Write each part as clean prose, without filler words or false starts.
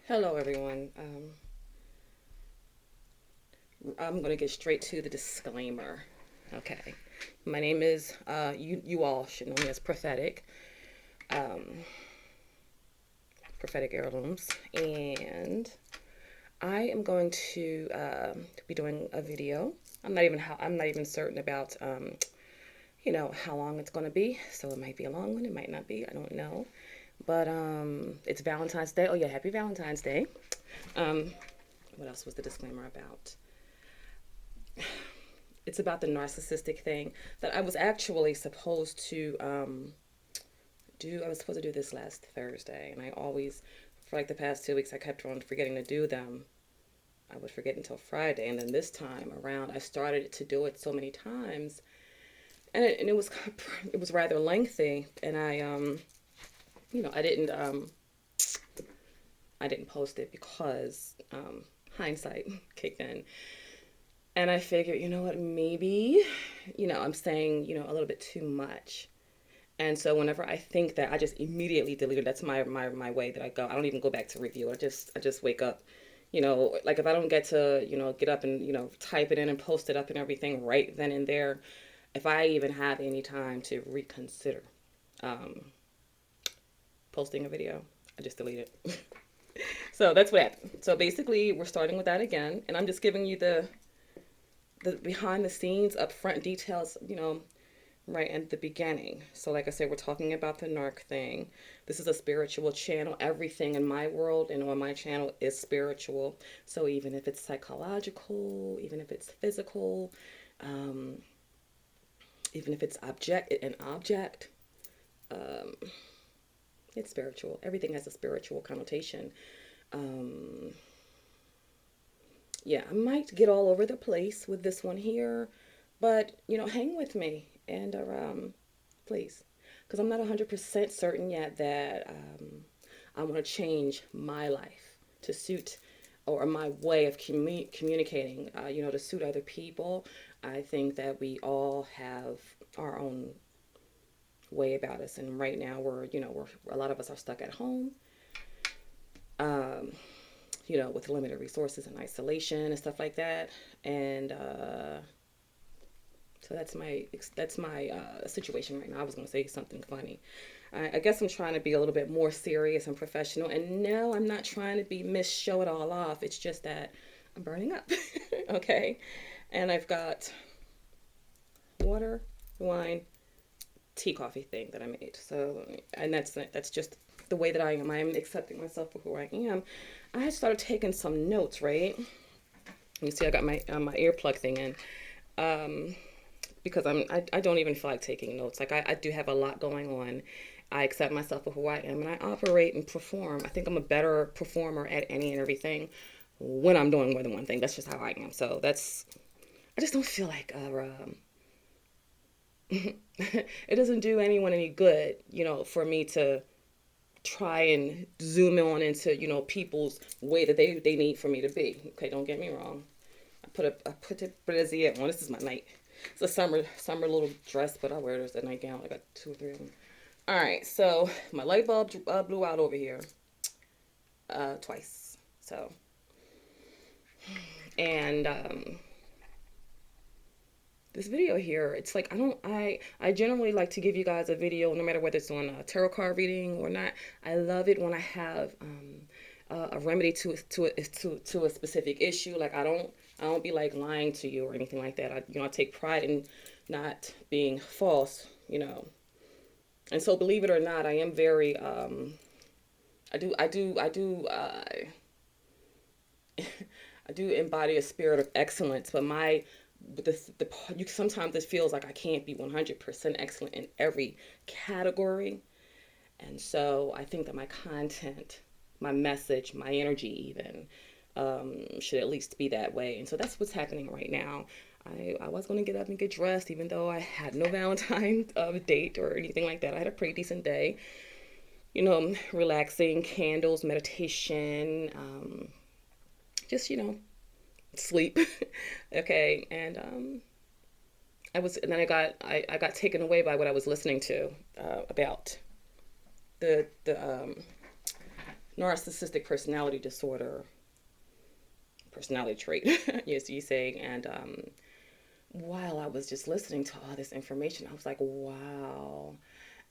Hello, everyone. I'm going to get straight to the disclaimer. Okay. My name is, you all should know me as um, Prophetic Heirlooms. And I am going to be doing a video. I'm not even certain about, how long it's going to be. So it might be a long one. It might not be. I don't know. But it's Valentine's Day. Oh, yeah. Happy Valentine's Day. Um, what else was the disclaimer about? It's about the narcissistic thing that I was actually supposed to do. I was supposed to do this last Thursday, and I always, for like the past 2 weeks, I kept on forgetting to do them. I would forget until Friday, and then this time around, I started to do it so many times, and it was it was rather lengthy, and you know, I didn't post it because hindsight kicked in. And I figured, you know what, maybe, I'm saying, a little bit too much. And so whenever I think that, I just immediately delete it. That's my way that I go. I don't even go back to review. I just wake up. Like if I don't get to, get up and, type it in and post it up and everything right then and there, if I even have any time to reconsider um, posting a video, I just delete it. So that's what happened. So basically, we're starting with that again, and I'm just giving you the behind the scenes, upfront details, right at the beginning. So, like I said, we're talking about the narc thing. This is a spiritual channel. Everything in my world and on my channel is spiritual. So, even if it's psychological, even if it's physical, um, even if it's an object, um, it's spiritual. Everything has a spiritual connotation. Um, yeah, I might get all over the place with this one here, but hang with me and please, because I'm not 100% certain yet that I want to change my life to suit or my way of communicating, to suit other people. I think that we all have our own way about us, and right now we're a lot of us are stuck at home. Um, with limited resources and isolation and stuff like that. And so that's my situation right now. I was gonna say something funny. I guess I'm trying to be a little bit more serious and professional. And no, I'm not trying to be Miss Show It All Off. It's just that I'm burning up. Okay, and I've got water, wine, tea, coffee thing that I made. So, and that's just the way that I am. I am accepting myself for who I am. I had started taking some notes, right? You see, I got my earplug thing in, um, because I don't even feel like taking notes. Like I do have a lot going on. I accept myself for who I am, and I operate and perform. I think I'm a better performer at any and everything when I'm doing more than one thing. That's just how I am. So that's I just don't feel like it doesn't do anyone any good, for me to try and zoom on into people's way that they need for me to be. Okay, don't get me wrong. I put the brassiere on. This is my night. It's a summer little dress, but I wear it as a nightgown. I got two or three of them. All right, so my light bulb blew out over here twice. So and this video here, it's like I generally like to give you guys a video no matter whether it's on a tarot card reading or not. I love it when I have a remedy to a specific issue. Like I don't be like lying to you or anything like that. I take pride in not being false. And so believe it or not, I am very I do embody a spirit of excellence, but the you sometimes it feels like I can't be 100% excellent in every category. And so I think that my content, my message, my energy even should at least be that way. And so that's what's happening right now. I was going to get up and get dressed, even though I had no Valentine date or anything like that. I had a pretty decent day, relaxing, candles, meditation, just, sleep. Okay. And and then I got taken away by what I was listening to about the narcissistic personality trait, yes, you saying. And while I was just listening to all this information, I was like, wow.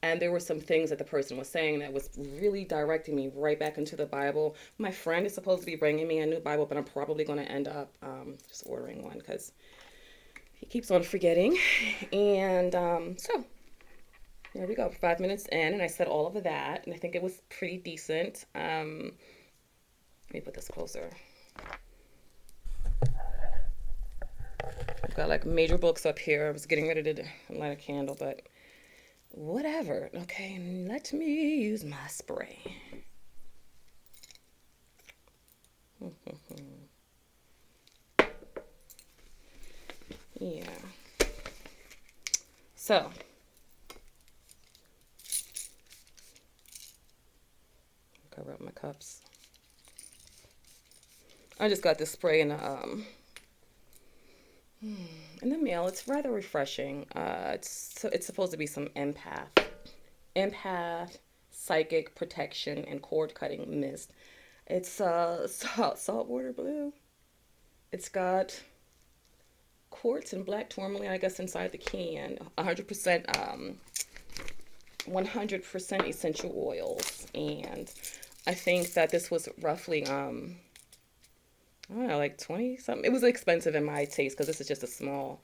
And there were some things that the person was saying that was really directing me right back into the Bible. My friend is supposed to be bringing me a new Bible, but I'm probably going to end up just ordering one because he keeps on forgetting. And so there we go, 5 minutes in, and I said all of that, and I think it was pretty decent. Let me put this closer. I've got like major books up here. I was getting ready to light a candle, but whatever. Okay, let me use my spray. Yeah. So, cover up my cups. I just got this spray in the mail. It's rather refreshing. It's supposed to be some empath, psychic protection, and cord cutting mist. It's saltwater blue. It's got quartz and black tourmaline, I guess, inside the can. 100% essential oils, and I think that this was roughly I don't know, like 20 something. It was expensive in my taste because this is just a small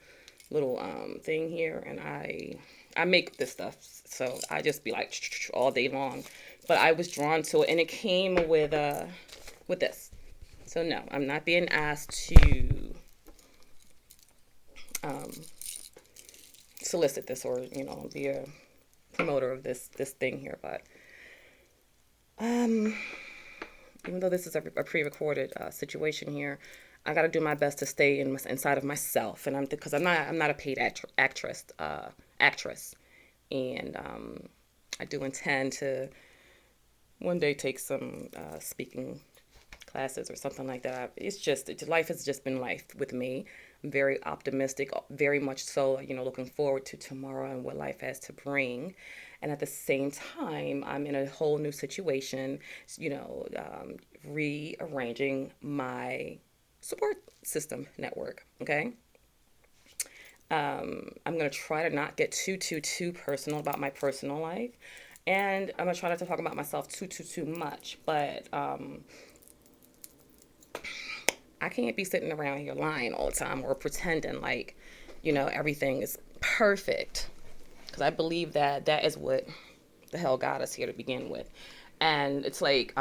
little thing here, and I make this stuff, so I just be like all day long. But I was drawn to it, and it came with this. So no, I'm not being asked to solicit this or be a promoter of this thing here, but even though this is a pre-recorded situation here, I got to do my best to stay inside of myself, and because I'm not a paid actress, and I do intend to one day take some speaking classes or something like that. Life has just been life with me. I'm very optimistic, very much so, looking forward to tomorrow and what life has to bring. And at the same time, I'm in a whole new situation, rearranging my support system network. Okay. I'm going to try to not get too personal about my personal life. And I'm going to try not to talk about myself too much. But I can't be sitting around here lying all the time or pretending like, everything is perfect. Because I believe that is what the hell got us here to begin with. And it's like,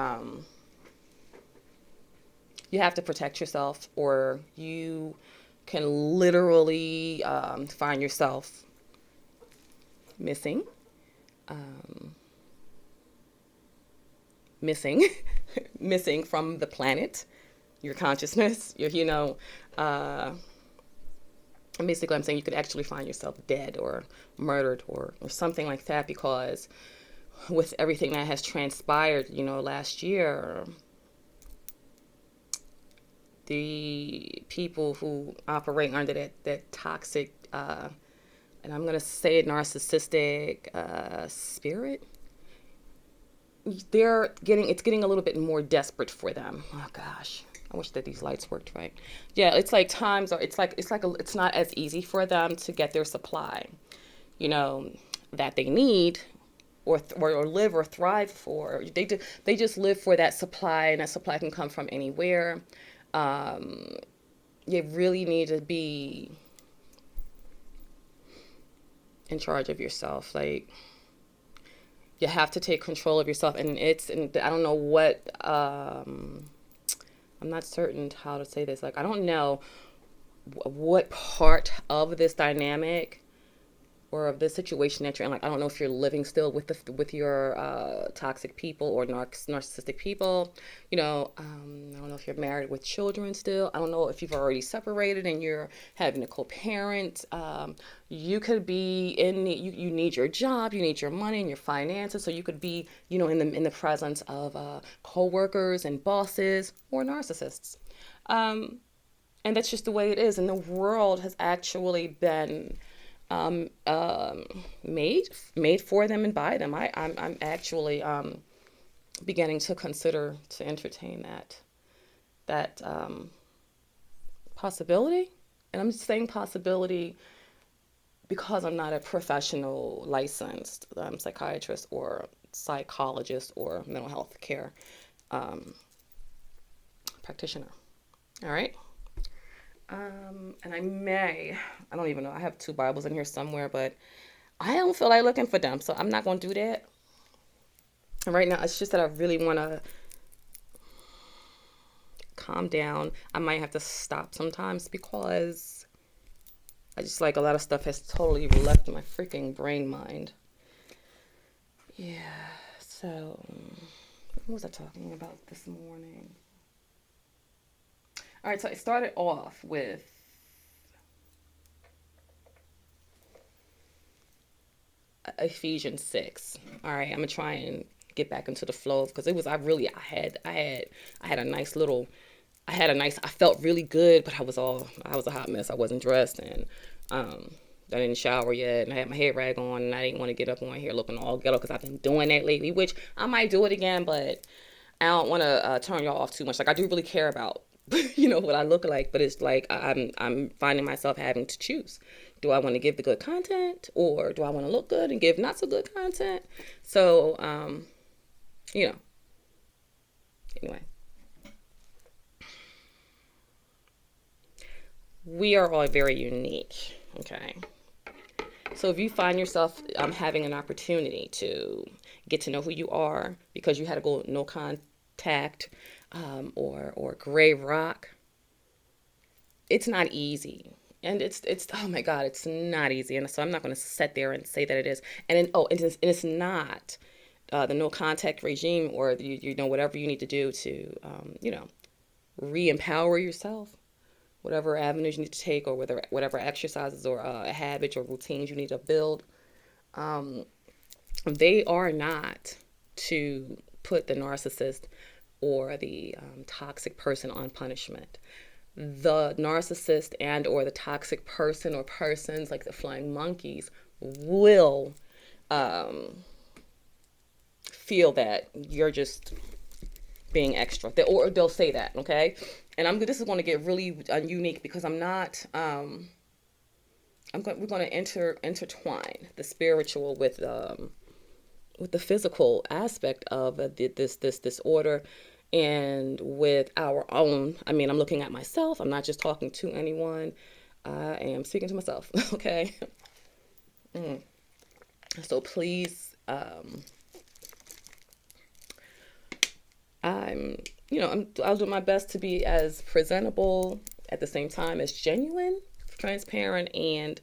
you have to protect yourself, or you can literally find yourself missing missing from the planet, your consciousness, basically I'm saying you could actually find yourself dead or murdered or something like that, because with everything that has transpired, last year, the people who operate under that toxic, and I'm going to say it, narcissistic spirit, it's getting a little bit more desperate for them. Oh gosh, I wish that these lights worked right. Yeah, it's like it's not as easy for them to get their supply, that they need, or live or thrive for. They just live for that supply, and that supply can come from anywhere. You really need to be in charge of yourself. Like, you have to take control of yourself, and I don't know what, I'm not certain how to say this. Like, I don't know what part of this dynamic or of the situation that you're in. Like, I don't know if you're living still with your toxic people or narcissistic people. I don't know if you're married with children still. I don't know if you've already separated and you're having to co-parent. You could be you need your job, you need your money and your finances, so you could be in the presence of co-workers and bosses or narcissists. And that's just the way it is. And the world has actually been made for them and by them. I'm actually beginning to consider to entertain that possibility. And I'm saying possibility because I'm not a professional licensed psychiatrist or psychologist or mental health care practitioner. All right. And I don't even know, I have two Bibles in here somewhere, but I don't feel like looking for them, so I'm not going to do that. And right now, it's just that I really want to calm down. I might have to stop sometimes because I just like a lot of stuff has totally left my freaking brain mind. Yeah, so what was I talking about this morning? All right, so I started off with Ephesians 6. All right, I'm gonna try and get back into the flow because I had a nice little, I felt really good, but I was a hot mess. I wasn't dressed, and I didn't shower yet, and I had my hair rag on, and I didn't want to get up on here looking all ghetto because I've been doing that lately, which I might do it again, but I don't want to turn y'all off too much. Like, I do really care about what I look like, but it's like I'm finding myself having to choose. Do I want to give the good content, or do I want to look good and give not so good content? So, anyway, we are all very unique. Okay. So if you find yourself having an opportunity to get to know who you are because you had to go no contact or gray rock, it's not easy. And it's oh my God, it's not easy. And so I'm not going to sit there and say that it is. And then, it's not the no contact regime, or whatever you need to do to re-empower yourself, whatever avenues you need to take, or whatever exercises or habits or routines you need to build. They are not to put the narcissist or the toxic person on punishment. The narcissist and or the toxic person or persons, like the flying monkeys, will feel that you're just being extra, or they'll say that. Okay. And this is going to get really unique because I'm not we're going to intertwine the spiritual with the physical aspect of this disorder, and with our own. I mean, I'm looking at myself. I'm not just talking to anyone. I am speaking to myself. Okay. So please, I'll do my best to be as presentable at the same time as genuine, transparent, and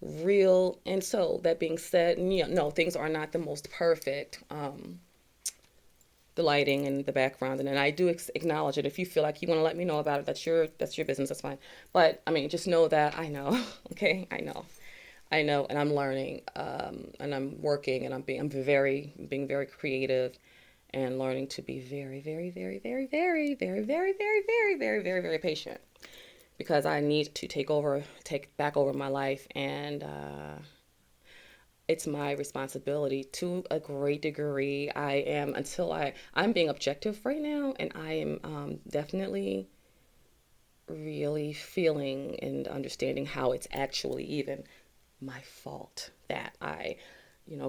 real. And so that being said, no, things are not the most perfect. The lighting and the background, and then I do acknowledge it. If you feel like you want to let me know about it, that's your business. That's fine. But I mean, just know that I know. Okay, I know, and I'm learning, and I'm working, and I'm being very creative, and learning to be very, very, very, very, very, very, very, very, very, very, very, very patient, because I need to take back over my life, and it's my responsibility to a great degree. I'm being objective right now, and I am definitely really feeling and understanding how it's actually even my fault that I,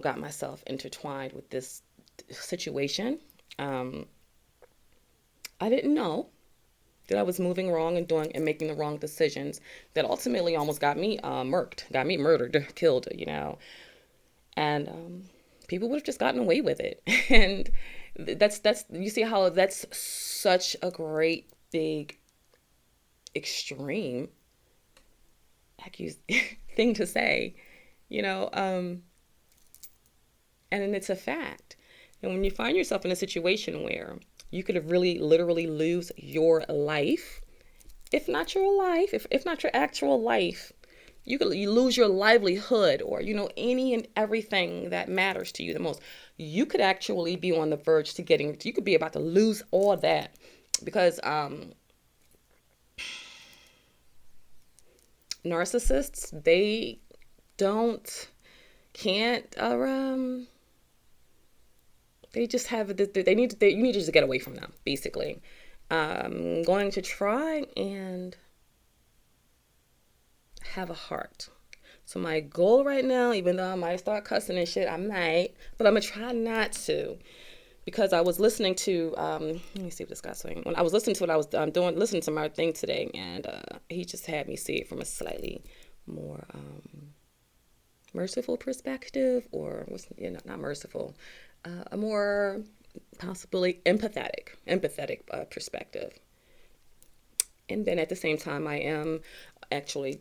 got myself intertwined with this situation. I didn't know that I was moving wrong and doing and making the wrong decisions that ultimately almost got me murdered, killed, and people would have just gotten away with it. And that's you see how that's such a great big extreme thing to say, and it's a fact. And when you find yourself in a situation where you could have really literally lose your life, if not your life, if not your actual life, you lose your livelihood, or any and everything that matters to you the most. You could actually be on the verge to you could be about to lose all that, because narcissists, they they just have you need to just get away from them, basically. I'm going to try and have a heart. So my goal right now, even though I might start cussing and shit, I might, but I'm gonna try not to, because I was listening to let me see what this guy's saying. When I was listening to what I was listening to my thing today, and he just had me see it from a slightly more merciful perspective, or not merciful, a more possibly empathetic perspective. And then at the same time, I am actually,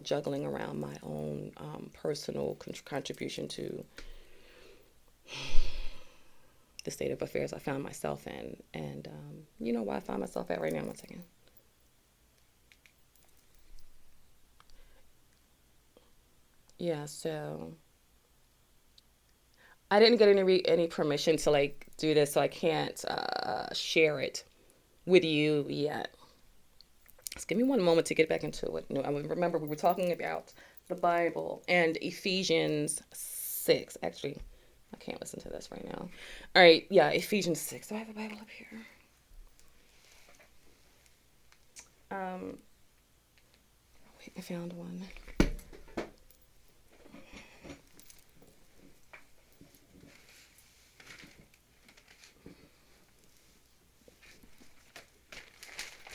juggling around my own personal contribution to the state of affairs I found myself in. And you know where I find myself at right now? 1 second. Yeah, so I didn't get any permission to like do this, so I can't share it with you yet. Just give me one moment to get back into it. I remember we were talking about the Bible and Ephesians 6. Actually, I can't listen to this right now. All right, yeah, Ephesians 6. Do I have a Bible up here? I found one.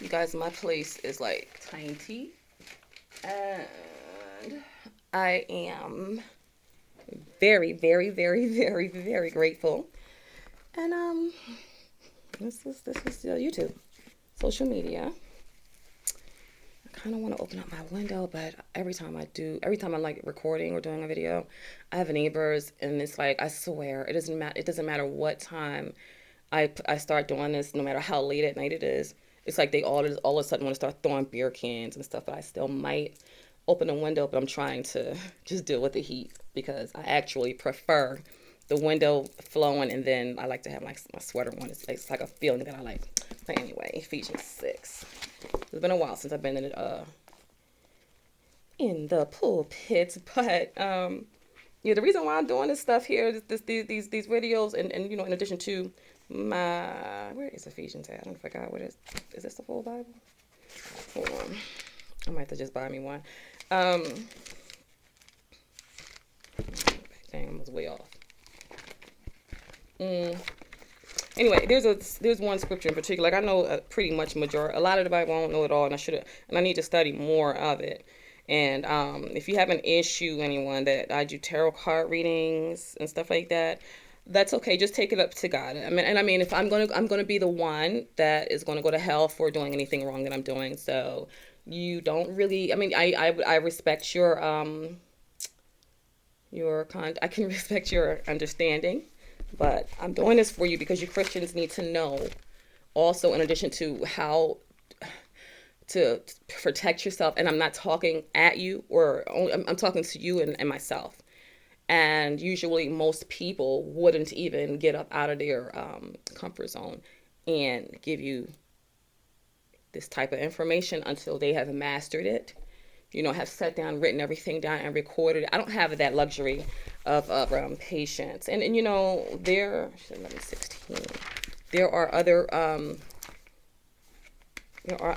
You guys, my place is like tiny, and I am very, very, very, very, very grateful. And this is YouTube, social media. I kind of want to open up my window, but every time I'm like recording or doing a video, I have neighbors, and it's like, I swear, it doesn't matter. It doesn't matter what time I start doing this, no matter how late at night it is. It's like they all of a sudden want to start throwing beer cans and stuff, but I still might open a window, but I'm trying to just deal with the heat, because I actually prefer the window flowing, and then I like to have my sweater on. It's like a feeling that I like. But anyway, Ephesians 6. It's been a while since I've been in the pulpit, but yeah, the reason why I'm doing this stuff here, these videos, and in addition to where is Ephesians at? I don't forgot what is this the full Bible? Hold on, I might have to just buy me one. Dang, I was way off. Anyway, there's one scripture in particular. Like, I know pretty much a lot of the Bible. I don't know it all, and I need to study more of it. And if you have an issue, anyone, that I do tarot card readings and stuff like that, that's okay. Just take it up to God. I mean, if I'm gonna be the one that is gonna go to hell for doing anything wrong that I'm doing. So you don't really. I mean, I respect I can respect your understanding, but I'm doing this for you because you Christians need to know. Also, in addition to how to protect yourself, and I'm not talking at you, or I'm talking to you and myself. And usually most people wouldn't even get up out of their comfort zone and give you this type of information until they have mastered it, have sat down, written everything down, and recorded it. I don't have that luxury of patience. And there, 16. There are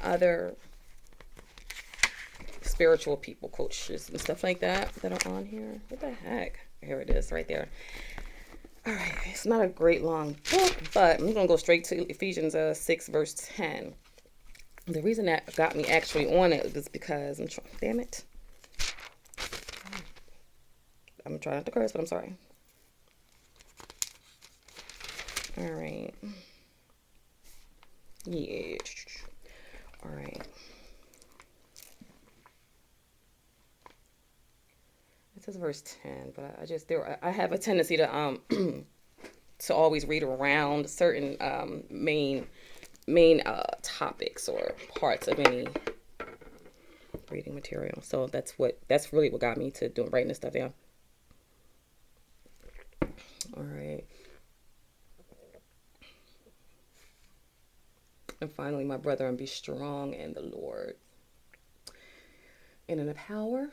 other spiritual people, coaches and stuff like that are on here. What the heck? Here it is, right there. All right, it's not a great long book, but I'm gonna go straight to Ephesians 6 verse 10. The reason that got me actually on it is because damn it, I'm trying not to curse, but I'm sorry. All right. Yeah. All right. It says verse 10, but I have a tendency to to always read around certain main topics or parts of any reading material. So that's really what got me to writing this stuff down. All right. And finally, my brethren, be strong in the Lord and in the power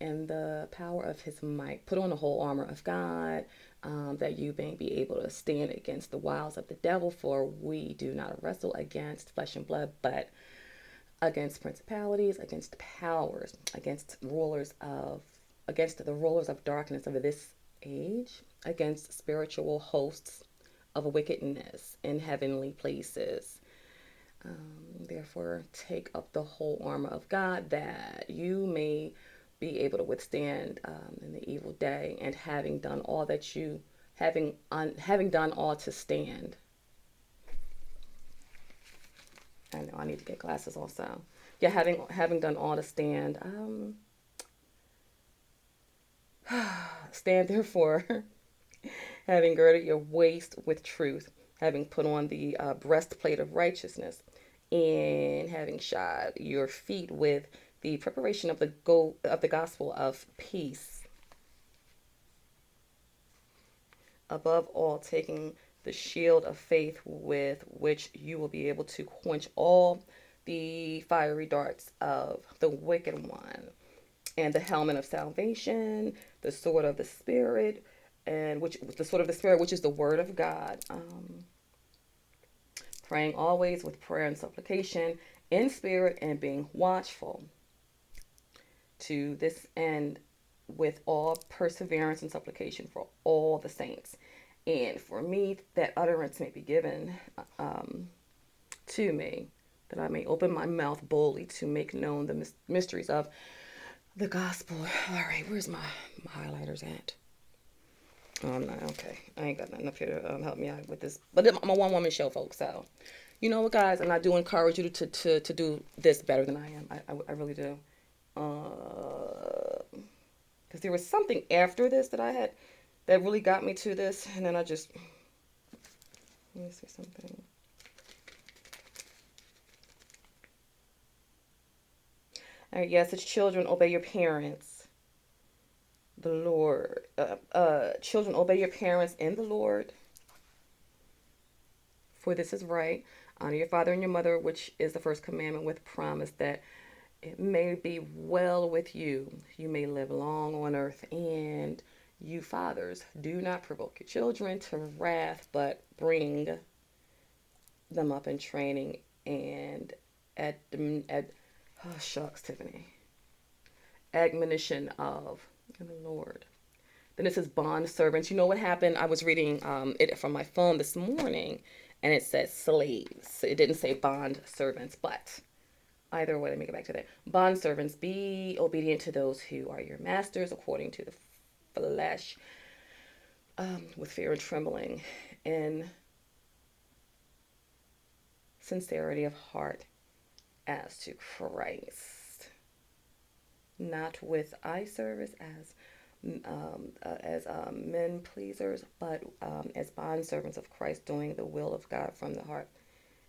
and the power of his might. Put on the whole armor of God, that you may be able to stand against the wiles of the devil. For we do not wrestle against flesh and blood, but against principalities, against powers, against the rulers of darkness of this age, against spiritual hosts of wickedness in heavenly places. Therefore, take up the whole armor of God, that you may be able to withstand in the evil day, and having done all to stand. I know I need to get glasses also. Yeah, having done all to stand. Stand therefore, having girded your waist with truth, having put on the breastplate of righteousness, and having shod your feet with the preparation of the gospel of peace. Above all, taking the shield of faith, with which you will be able to quench all the fiery darts of the wicked one, and the helmet of salvation, the sword of the Spirit, which is the word of God. Praying always with prayer and supplication in spirit, and being watchful to this end with all perseverance and supplication for all the saints, and for me, that utterance may be given to me, that I may open my mouth boldly to make known the mysteries of the gospel. All right, where's my highlighters at? Oh, I'm not okay. I ain't got nothing up here to help me out with this. But I'm a one-woman show, folks. So, you know what, guys? And I do encourage you to do this better than I am. I really do. Because there was something after this that I had that really got me to this, and then let me see something. All right, yes, it's children, obey your parents. The Lord. Children, obey your parents in the Lord, for this is right. Honor your father and your mother, which is the first commandment, with promise that it may be well with you. You may live long on earth. And you fathers, do not provoke your children to wrath, but bring them up in training and Tiffany, admonition of the Lord. Then it says bond servants. You know what happened? I was reading it from my phone this morning, and it says slaves. It didn't say bond servants, but either way, let me get back to that. Bond servants, be obedient to those who are your masters according to the flesh, with fear and trembling, in sincerity of heart, as to Christ, not with eye service as men pleasers, but as bond servants of Christ, doing the will of God from the heart.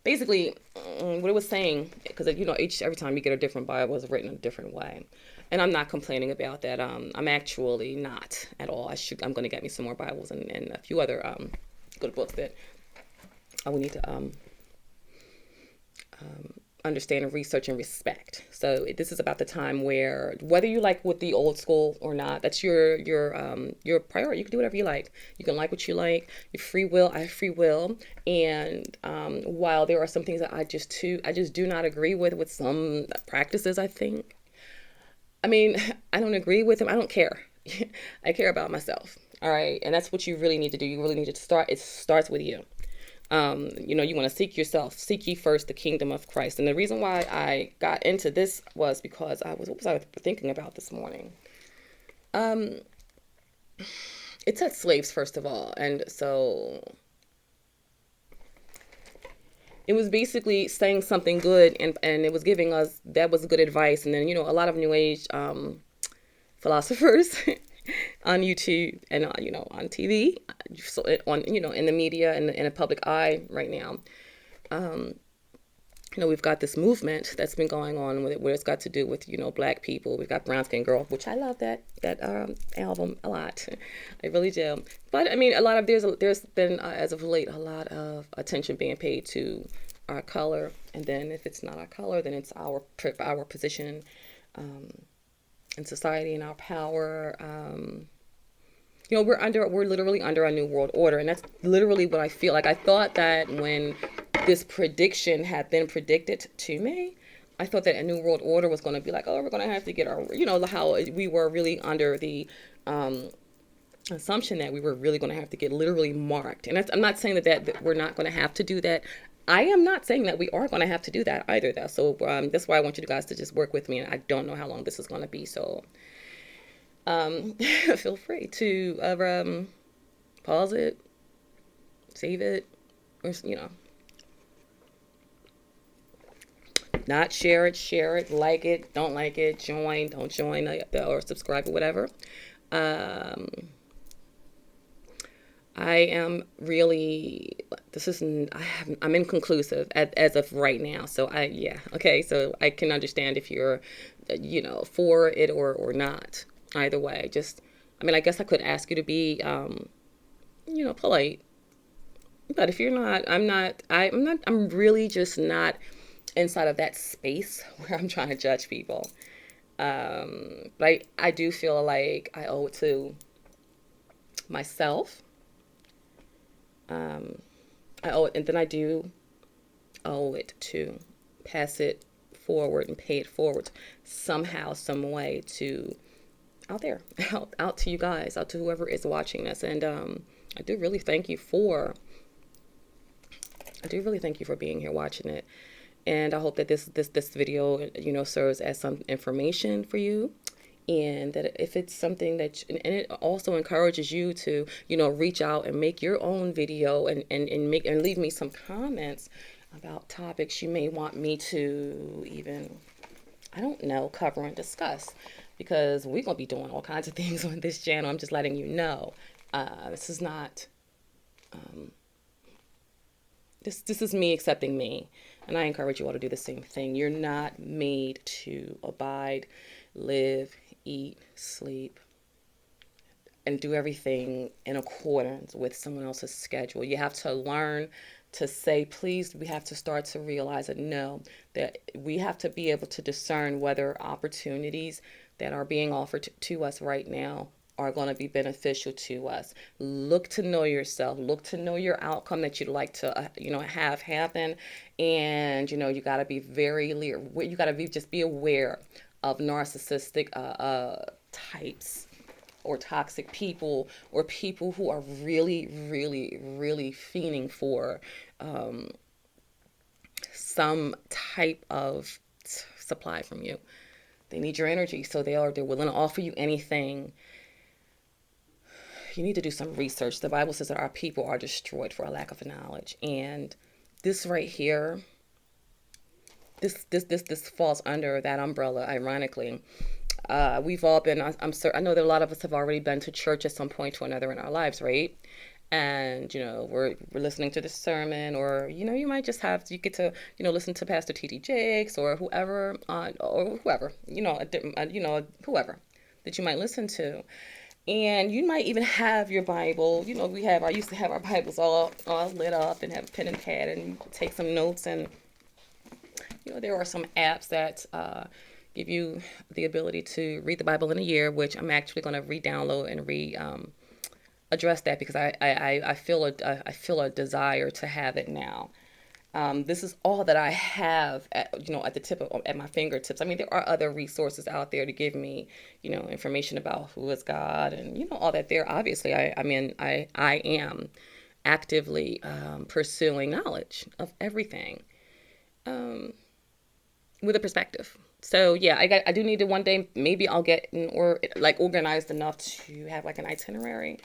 Basically, what it was saying, because every time you get a different Bible, it's written a different way, and I'm not complaining about that. I'm actually not at all. I'm going to get me some more Bibles and a few other good books that I will need to understand and research and respect. So this is about the time where, whether you like with the old school or not, that's your priority. You can do whatever you like. You can like what you like. Your free will. I have free will. And while there are some things that I just do not agree with some practices, I think. I mean, I don't agree with them. I don't care. I care about myself. All right. And that's what you really need to do. You really need to start. It starts with you. You want to seek yourself. Seek ye first the kingdom of Christ. And the reason why I got into this was because what was I thinking about this morning? It said slaves, first of all. And so it was basically saying something good, and it was giving us, that was good advice. And then, a lot of New Age philosophers on YouTube and on TV, so in the media and in the public eye right now. We've got this movement that's been going on with it, where it's got to do with Black people. We've got Brown Skin Girl, which I love that album a lot. I really do. But I mean, there's been as of late a lot of attention being paid to our color, and then if it's not our color, then it's our position in society and our power. We're literally under a new world order, and that's literally what I feel like. I thought that when this prediction had been predicted to me, I thought that a new world order was going to be like, oh, we're going to have to get our, how we were really under the assumption that we were really going to have to get literally marked. And I'm not saying that we're not going to have to do that. I am not saying that we are going to have to do that either, though. So that's why I want you guys to just work with me. And I don't know how long this is going to be. So feel free to pause it, save it, or, not share it, like it, don't like it, join, don't join, or subscribe or whatever. I am really, I'm inconclusive as of right now. So okay. So I can understand if you're, for it or not. Either way, I guess I could ask you to be, polite. But if you're not, I'm really just not inside of that space where I'm trying to judge people. But I do feel like I owe it to myself. I owe it, and then I do owe it to pass it forward and pay it forward somehow, some way to out there, out to you guys, out to whoever is watching this. And I do really thank you for being here watching it. And I hope that this video, serves as some information for you. And that if it's something that, and it also encourages you to, reach out and make your own video and leave me some comments about topics you may want me to even, I don't know, cover and discuss, because we're going to be doing all kinds of things on this channel. I'm just letting you know. This is not, this is me accepting me. And I encourage you all to do the same thing. You're not made to abide, live, eat, sleep, and do everything in accordance with someone else's schedule. You have to learn to say, please. We have to start to realize that we have to be able to discern whether opportunities that are being offered to us right now are going to be beneficial to us. Look to know yourself. Look to know your outcome that you'd like to, have happen. And, you got to be you got to just be aware of narcissistic types or toxic people, or people who are really, really, really fiending for some type of supply from you. They need your energy, so they're willing to offer you anything. You need to do some research. The Bible says that our people are destroyed for a lack of knowledge. And this right here, this falls under that umbrella, ironically. We've all been, I know that a lot of us have already been to church at some point or another in our lives, right? And, we're listening to the sermon, or, you might just you get to, listen to Pastor T.D. Jakes or whoever, whoever that you might listen to. And you might even have your Bible. I used to have our Bibles all lit up and have a pen and pad and take some notes. And, there are some apps that give you the ability to read the Bible in a year, which I'm actually going to re-download and address that, because I feel a desire to have it now. This is all that I have at my fingertips. I mean, there are other resources out there to give me, information about who is God and, all that there. Obviously, I am actively pursuing knowledge of everything with a perspective. So yeah, I do need to one day, maybe I'll get organized enough to have an itinerary.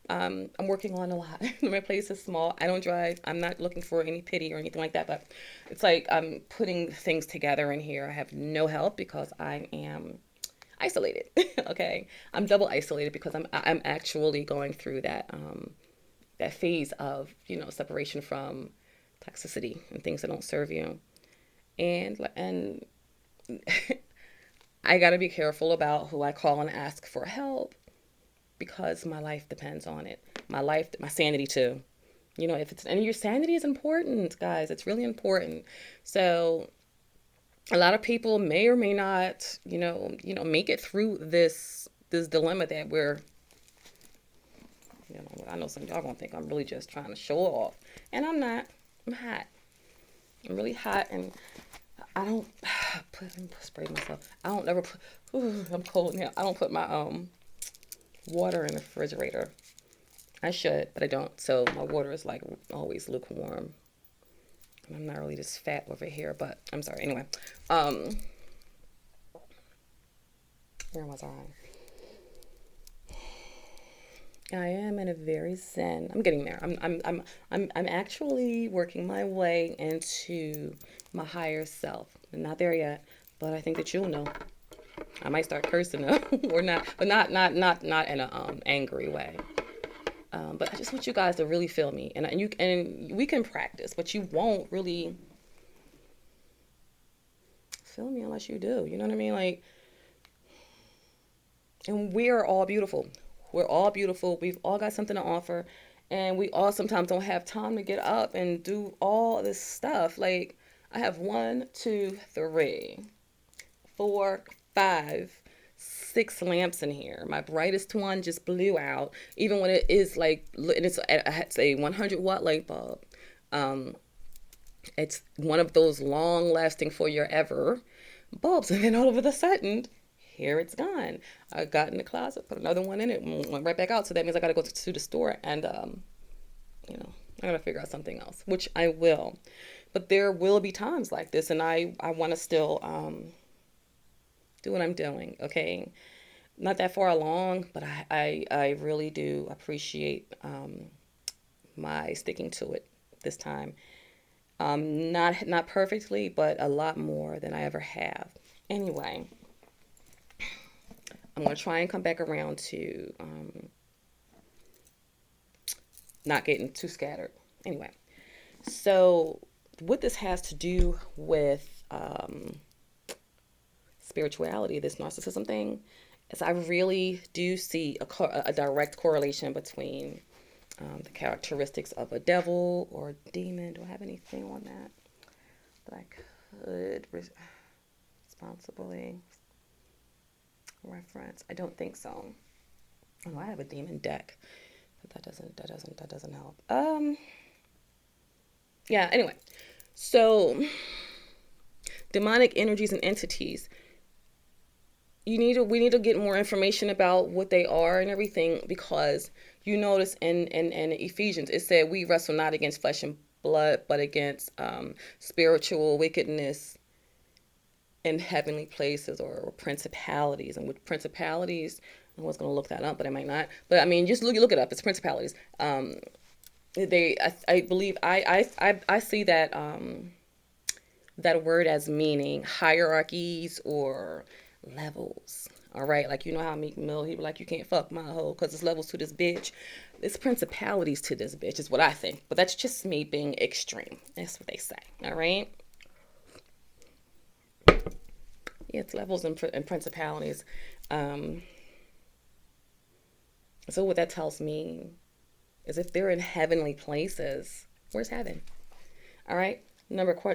I'm working on a lot. My place is small. I don't drive. I'm not looking for any pity or anything like that, but it's like I'm putting things together in here. I have no help because I am isolated. Okay. I'm double isolated because I'm actually going through that phase of, separation from toxicity and things that don't serve you. And I got to be careful about who I call and ask for help, because my life depends on it. My sanity too. And your sanity is important, guys. It's really important. So A lot of people may or may not, make it through this dilemma that we're, I know some of y'all gonna think I'm really just trying to show off, and I'm not. I'm hot. I'm really hot, and I don't spray myself. I don't ever put. Ooh, I'm cold now. I don't put my water in the refrigerator. I should, but I don't. So my water is like always lukewarm. And I'm not really this fat over here, but I'm sorry. Anyway, where was I? I am in a very zen. I'm getting there. I'm actually working my way into my higher self. I'm not there yet, but I think that you'll know. I might start cursing them or not, but not in a angry way. But I just want you guys to really feel me, and we can practice, but you won't really feel me unless you do. You know what I mean? Like, and we are all beautiful. We're all beautiful. We've all got something to offer, and we all sometimes don't have time to get up and do all this stuff. Like, I have 1, 2, 3, 4, 5, 6 lamps in here. My brightest one just blew out, even when it is like, and it's a 100-watt light bulb. It's one of those long lasting for your ever bulbs, and then all of a sudden, here it's gone. I got in the closet, put another one in it, and went right back out. So that means I got to go to the store, and I got to figure out something else, which I will. But there will be times like this, and I want to still do what I'm doing. Okay, not that far along, but I really do appreciate my sticking to it this time. Not perfectly, but a lot more than I ever have. Anyway, I'm gonna try and come back around to not getting too scattered. Anyway, so what this has to do with spirituality, this narcissism thing, is I really do see a direct correlation between the characteristics of a devil or a demon. Do I have anything on that I could responsibly reference? I don't think so. Oh, I have a demon deck, but that doesn't help. Yeah. Anyway, so demonic energies and entities. We need to get more information about what they are and everything, because you notice in Ephesians it said we wrestle not against flesh and blood, but against spiritual wickedness in heavenly places, or principalities. And with principalities, I was going to look that up, but I might not. But I mean, just look it up. It's principalities. I believe I see that that word as meaning hierarchies or levels. All right, like, you know how Meek Mill, he be like, you can't fuck my hoe because it's levels to this bitch. It's principalities to this bitch is what I think, but that's just me being extreme. That's what they say. All right. Yeah, it's levels and principalities. So what that tells me is if they're in heavenly places, where's heaven? All right.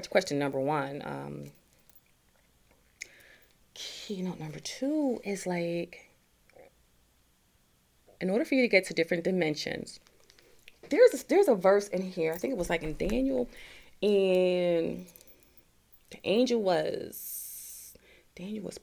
Question number 1. Keynote number 2 is like, in order for you to get to different dimensions, there's a verse in here. I think it was like in Daniel, and Daniel was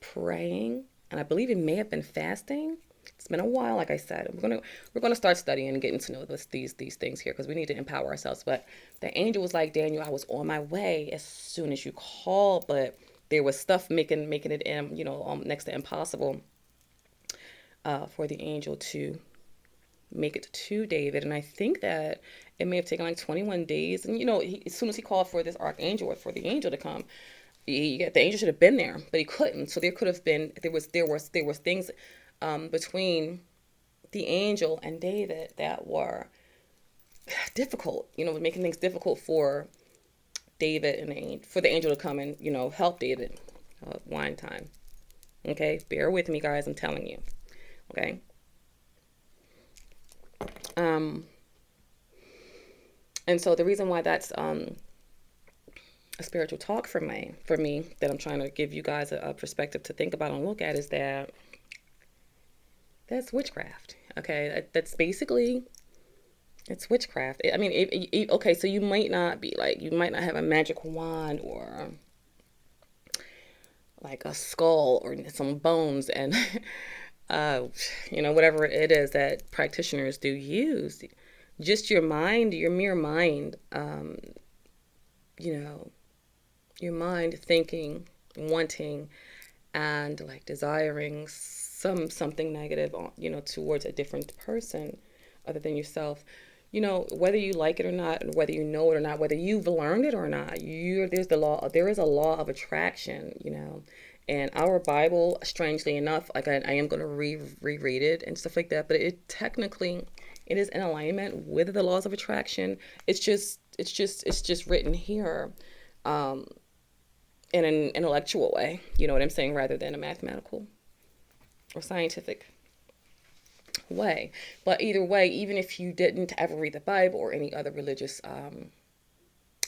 praying, and I believe it may have been fasting. It's been a while, like I said. We're gonna start studying and getting to know these things here, because we need to empower ourselves. But the angel was like, Daniel, I was on my way as soon as you called, but there was stuff making it next to impossible for the angel to make it to David. And I think that it may have taken like 21 days. And as soon as he called for this archangel, or for the angel to come, the angel should have been there, but he couldn't. So there could have been there was things between the angel and David that were difficult, making things difficult for David and for the angel to come and, help David. Wine time. Okay, bear with me, guys. I'm telling you. Okay. And so the reason why that's a spiritual talk for me that I'm trying to give you guys a perspective to think about and look at is that that's witchcraft. Okay, that's basically it's witchcraft. I mean, okay, so you might not be like you might not have a magic wand or like a skull or some bones and uh, whatever it is that practitioners do use. Just your mind, your mere mind, you know, your mind thinking, wanting, and like desiring something negative, towards a different person other than yourself. Whether you like it or not, whether you know it or not, whether you've learned it or not, there is a law of attraction, and our Bible, strangely enough, like I am going to reread it and stuff like that, but it is in alignment with the laws of attraction. It's just written here, in an intellectual way, you know what I'm saying, rather than a mathematical or scientific way. But either way, even if you didn't ever read the Bible or any other religious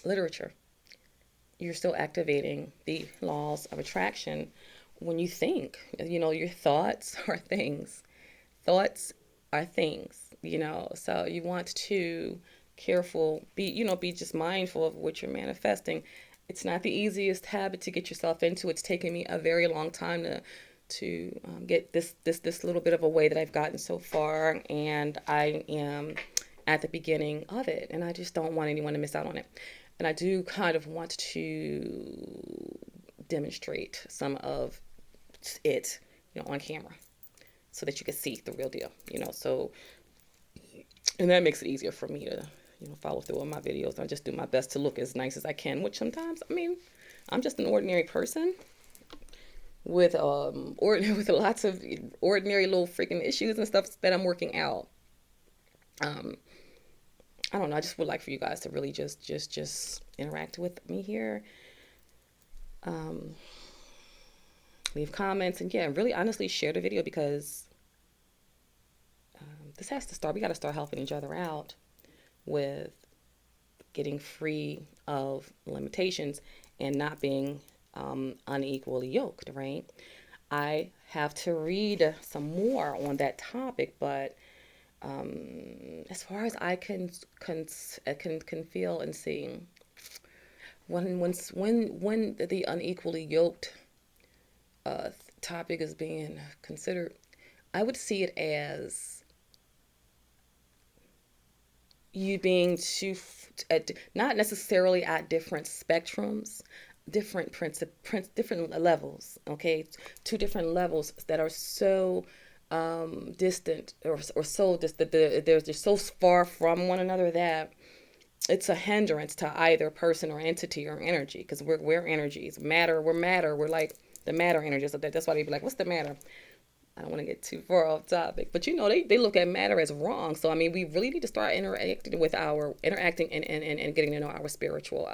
literature, you're still activating the laws of attraction when you think. Your thoughts are things. Thoughts are things. So you want to be just mindful of what you're manifesting. It's not the easiest habit to get yourself into. It's taken me a very long time to get this little bit of a way that I've gotten so far, and I am at the beginning of it, and I just don't want anyone to miss out on it. And I do kind of want to demonstrate some of it, on camera, so that you can see the real deal, and that makes it easier for me to, follow through on my videos. I just do my best to look as nice as I can, which sometimes, I'm just an ordinary person with with lots of ordinary little freaking issues and stuff that I'm working out. I don't know. I just would like for you guys to really just interact with me here. Leave comments and really honestly share the video, because this has to start. We got to start helping each other out with getting free of limitations and not being unequally yoked, right? I have to read some more on that topic, but as far as I can feel and see, when the unequally yoked topic is being considered, I would see it as you being not necessarily at different spectrums, different levels. Okay, two different levels that are so distant, or so distant, they're just so far from one another that it's a hindrance to either person or entity or energy, because we're energies. We're matter. We're like the matter energies. That's why they be like, what's the matter? I don't want to get too far off topic, but they look at matter as wrong. So we really need to start interacting and getting to know our spiritual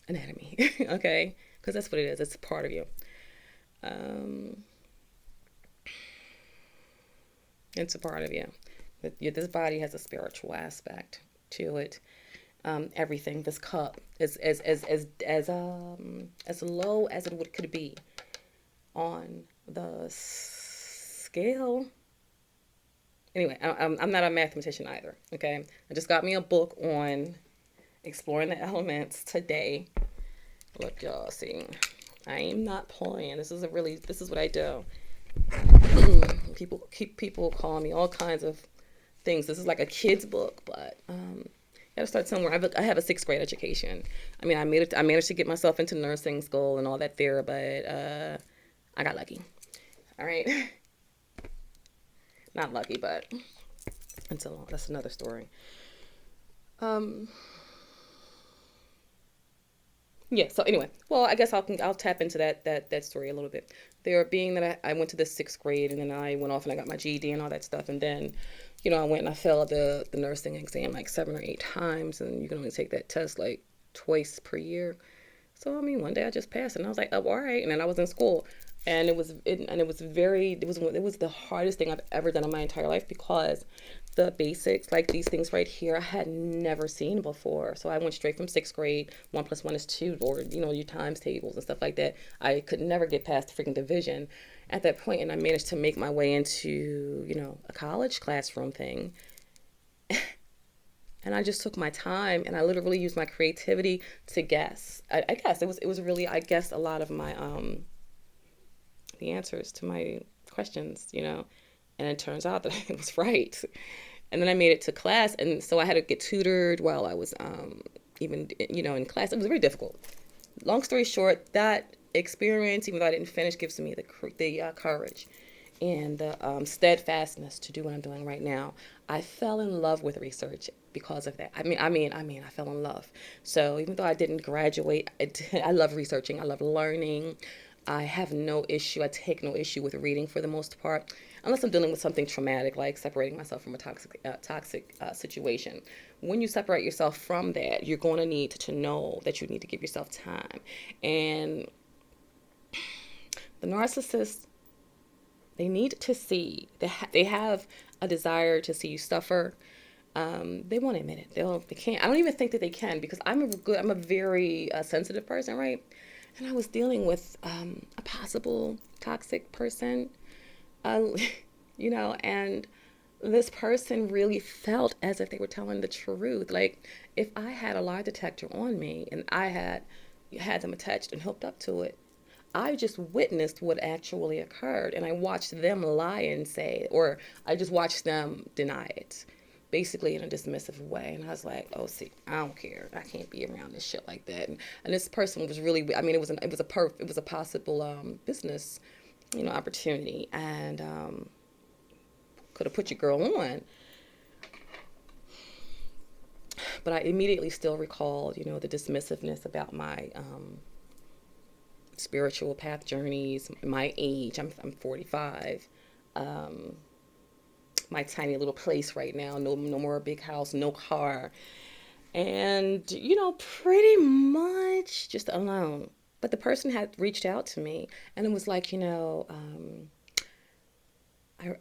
anatomy. Okay, because that's what it is. It's part of you. It's a part of you. This body has a spiritual aspect to it. Everything. This cup is as low as it could be on the scale. Anyway, I'm not a mathematician either. Okay, I just got me a book on exploring the elements today. Look, y'all, see, I am not playing. This is what I do. People calling me all kinds of things. This is like a kid's book, but gotta start somewhere. I have a 6th grade education. I managed to get myself into nursing school and all that there, but I got lucky. All right, not lucky, but that's another story. Yeah. So anyway, well, I guess I'll tap into that story a little bit. There being that I went to the 6th grade, and then I went off and I got my GED and all that stuff, and then I went and I failed the nursing exam like 7 or 8 times, and you can only take that test like twice per year. So one day I just passed, and I was like, oh, all right. And then I was in school, and it was the hardest thing I've ever done in my entire life, because the basics, like these things right here, I had never seen before. So I went straight from sixth grade, 1+1 is 2, or, your times tables and stuff like that. I could never get past the freaking division at that point, and I managed to make my way into, a college classroom thing. And I just took my time, and I literally used my creativity to guess. I guess it was really, I guessed a lot of my the answers to my questions, and it turns out that I was right. And then I made it to class, and so I had to get tutored while I was even in class. It was very difficult. Long story short, that experience, even though I didn't finish, gives me the courage and the steadfastness to do what I'm doing right now. I fell in love with research because of that. I fell in love. So even though I didn't graduate, I love researching. I love learning. I have no issue. I take no issue with reading for the most part, unless I'm dealing with something traumatic, like separating myself from a toxic situation. When you separate yourself from that, you're going to need to know that you need to give yourself time. And the narcissist, they need to see, they have a desire to see you suffer. They won't admit it. They can't. I don't even think that they can, because I'm a very sensitive person, right? And I was dealing with a possible toxic person, uh, and this person really felt as if they were telling the truth. Like, if I had a lie detector on me and I had them attached and hooked up to it, I just witnessed what actually occurred, and I watched them lie and say, or I just watched them deny it, basically in a dismissive way. And I was like, oh, see, I don't care. I can't be around this shit like that. And this person was really, I mean, it was a possible business, opportunity, and could have put your girl on. But I immediately still recalled, the dismissiveness about my spiritual path journeys, my age. I'm 45. My tiny little place right now. No more a big house, no car, and pretty much just alone. But the person had reached out to me, and it was like, I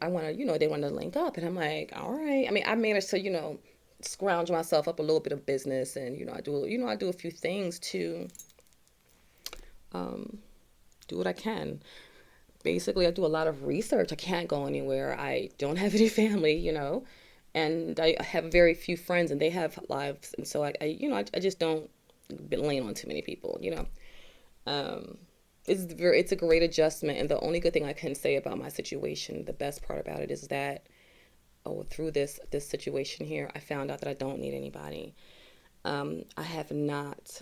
want to, they want to link up, and I'm like, all right. I mean, I managed to, scrounge myself up a little bit of business, and I do a few things to do what I can. Basically, I do a lot of research. I can't go anywhere. I don't have any family, and I have very few friends, and they have lives, and so I just don't lean on too many people, Um, it's a great adjustment, and the only good thing I can say about my situation, the best part about it, is that through this situation here, I found out that I don't need anybody. I have not.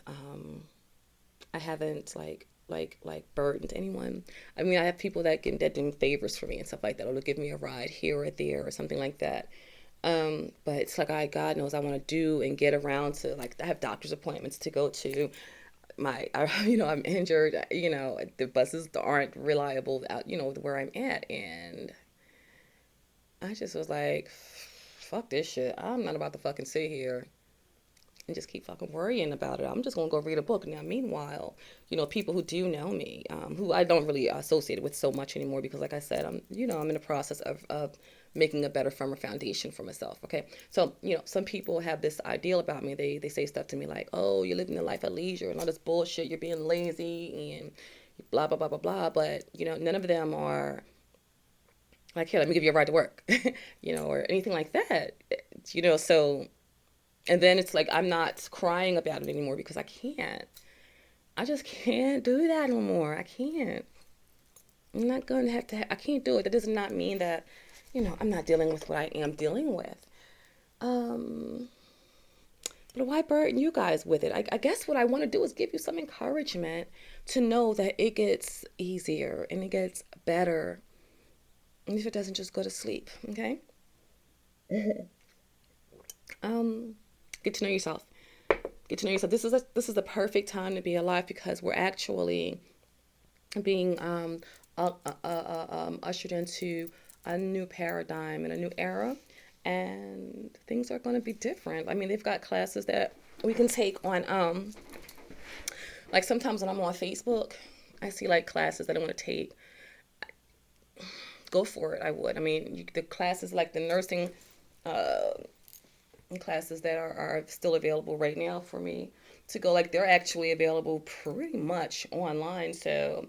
I haven't like burdened anyone. I mean, I have people that do favors for me and stuff like that, or they'll give me a ride here or there or something like that. But it's like, God knows I want to do and get around to, like, I have doctor's appointments to go to. I'm injured. The buses aren't reliable out, where I'm at, and I just was like, fuck this shit. I'm not about to fucking sit here and just keep fucking worrying about it. I'm just gonna go read a book. Now, meanwhile, people who do know me, who I don't really associate with so much anymore, because, like I said, I'm in the process of making a better, firmer foundation for myself. Okay, so some people have this ideal about me. They say stuff to me like, "Oh, you're living a life of leisure and all this bullshit. You're being lazy and blah blah blah blah blah." But none of them are like, "Here, let me give you a ride to work," or anything like that. So. And then it's like, I'm not crying about it anymore, because I can't. I just can't do that no more. I can't. I'm not going to I can't do it. That does not mean that, I'm not dealing with what I am dealing with. Um, but why burden you guys with it? I guess what I want to do is give you some encouragement to know that it gets easier and it gets better. And if it doesn't, just go to sleep, okay? Um, get to know yourself. Get to know yourself. This is the perfect time to be alive, because we're actually being ushered into a new paradigm and a new era, and things are going to be different. I mean, they've got classes that we can take on. Like, sometimes when I'm on Facebook, I see like classes that I want to take. Go for it. I would. I mean, the classes like the nursing uh, classes that are still available right now for me to go. Like they're actually available pretty much online. So,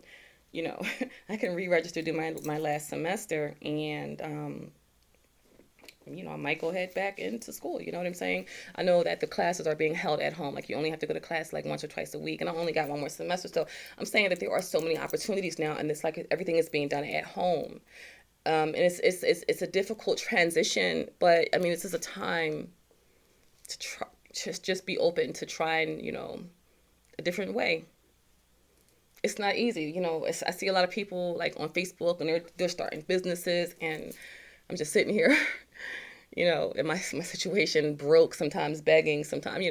I can re-register, do my last semester, and I might go head back into school. You know what I'm saying? I know that the classes are being held at home. Like you only have to go to class like once or twice a week, and I only got one more semester. So I'm saying that there are so many opportunities now, and it's like everything is being done at home. And it's a difficult transition, but I mean, this is a time to try, just be open to trying, a different way. It's not easy, I see a lot of people like on Facebook and they're starting businesses, and I'm just sitting here, in my situation, broke, sometimes begging, sometimes,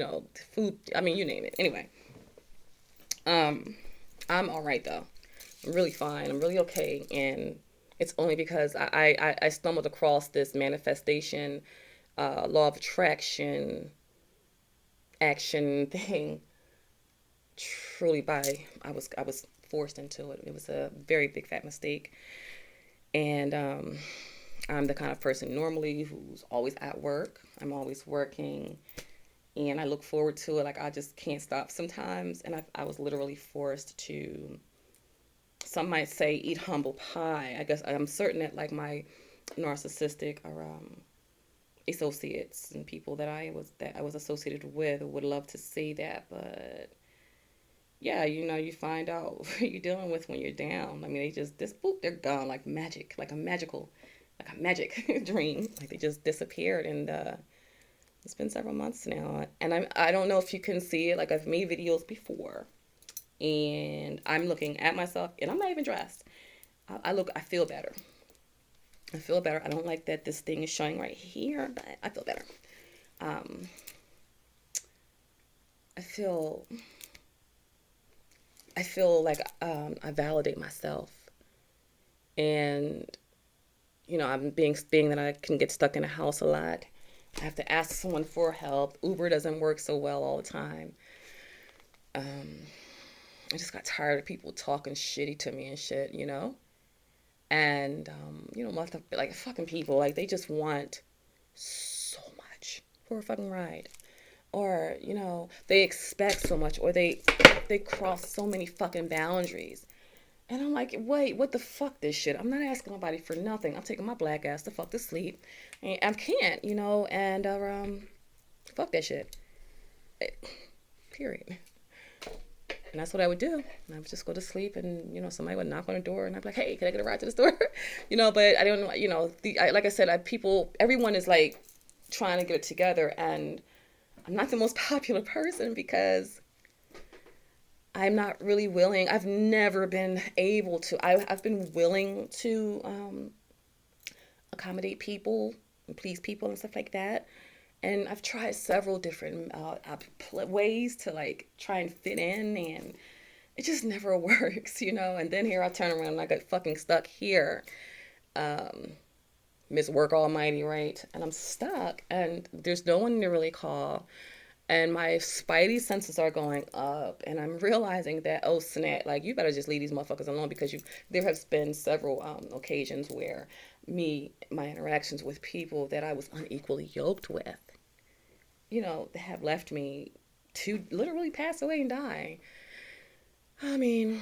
food. I mean, you name it. Anyway, I'm all right though. I'm really fine. I'm really okay, and it's only because I stumbled across this manifestation, law of attraction, action thing. Truly, I was forced into it. It was a very big fat mistake, and I'm the kind of person normally who's always at work. I'm always working, and I look forward to it. Like I just can't stop sometimes, and I was literally forced to. Some might say eat humble pie. I guess I'm certain that like my narcissistic or associates and people that I was associated with would love to see that, but yeah, you find out who you're dealing with when you're down. I mean, they just this boop, they're gone like magic, like a magic dream. Like they just disappeared, and it's been several months now, and I don't know if you can see it. Like I've made videos before, and I'm looking at myself, and I'm not even dressed. I feel better. I feel better. I don't like that this thing is showing right here, but I feel better. Um, I feel I feel like I validate myself, and I'm being that I can get stuck in a house a lot. I have to ask someone for help. Uber doesn't work so well all the time. Um, I just got tired of people talking shitty to me and shit, and like fucking people, like they just want so much for a fucking ride, or they expect so much, or they cross so many fucking boundaries. And I'm like, wait, what the fuck this shit? I'm not asking nobody for nothing. I'm taking my black ass to fuck to sleep. And I can't, and fuck that shit. Period. And that's what I would do. And I would just go to sleep, and somebody would knock on the door, and I'd be like, hey, can I get a ride to the store? But I don't know, like I said, everyone is like trying to get it together, and I'm not the most popular person because I'm not really willing. I've never been able to. I've been willing to accommodate people and please people and stuff like that. And I've tried several different ways to like try and fit in, and it just never works. And then here I turn around and I got fucking stuck here. Miss Work Almighty, right? And I'm stuck, and there's no one to really call. And my spidey senses are going up, and I'm realizing that, oh snap, like you better just leave these motherfuckers alone, because there has been several occasions where my interactions with people that I was unequally yoked with, they have left me to literally pass away and die. I mean,